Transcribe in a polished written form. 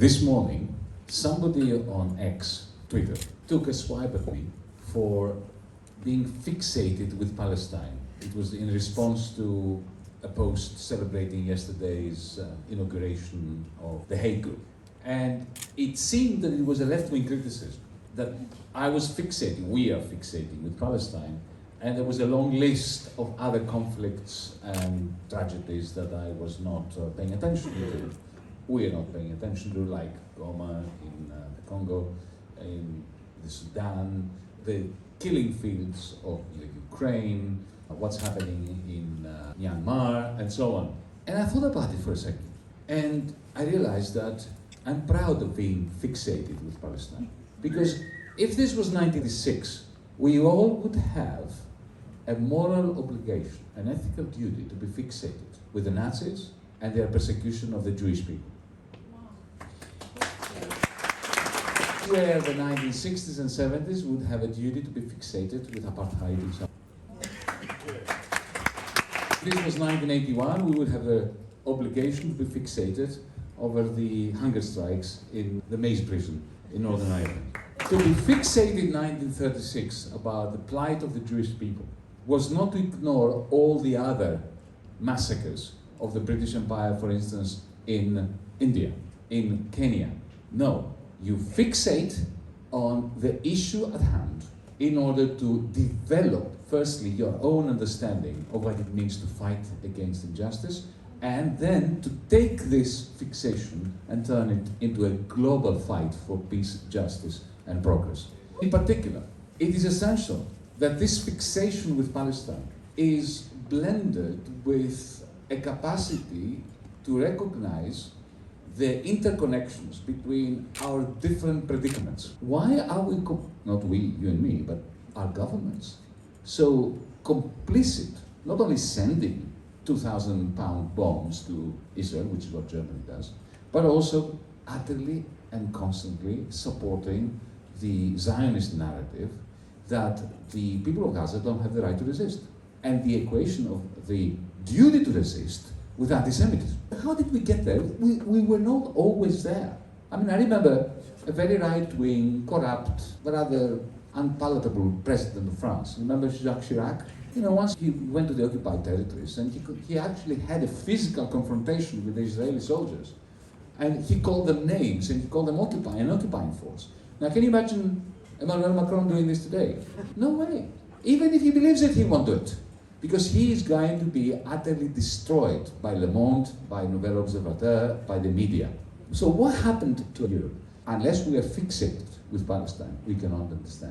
This morning, somebody on X, Twitter, took a swipe at me for being fixated with Palestine. It was in response to a post celebrating yesterday's inauguration of the hate group. And it seemed that it was a left-wing criticism, that I was fixating, we are fixating with Palestine, and there was a long list of other conflicts and tragedies that I was not paying attention to. We are not paying attention to, like Goma in the Congo, in the Sudan, the killing fields of the Ukraine, what's happening in Myanmar, and so on. And I thought about it for a second, and I realized that I'm proud of being fixated with Palestine. Because if this was 1986, we all would have a moral obligation, an ethical duty to be fixated with the Nazis and their persecution of the Jewish people. Where the 1960s and 70s would have a duty to be fixated with apartheid in South Africa. If this was 1981, we would have an obligation to be fixated over the hunger strikes in the Maze prison in Northern Ireland. To be fixated in 1936 about the plight of the Jewish people was not to ignore all the other massacres of the British Empire, for instance, in India, in Kenya. No, you fixate on the issue at hand in order to develop, firstly, your own understanding of what it means to fight against injustice, and then to take this fixation and turn it into a global fight for peace, justice, and progress. In particular, it is essential that this fixation with Palestine is blended with a capacity to recognize the interconnections between our different predicaments. Why are we, not we, you and me, but our governments, so complicit, not only sending 2,000-pound bombs to Israel, which is what Germany does, but also utterly and constantly supporting the Zionist narrative that the people of Gaza don't have the right to resist, and the equation of the duty to resist with anti-Semitism. How did we get there? We were not always there. I mean, I remember a very right-wing, corrupt, rather unpalatable president of France. Remember Jacques Chirac? You know, once he went to the occupied territories and he actually had a physical confrontation with the Israeli soldiers. And he called them names and he called them occupying force. Now, can you imagine Emmanuel Macron doing this today? No way. Even if he believes it, he won't do it. Because he is going to be utterly destroyed by Le Monde, by Nouvel Observateur, by the media. So what happened to Europe? Unless we are fixated with Palestine, we cannot understand.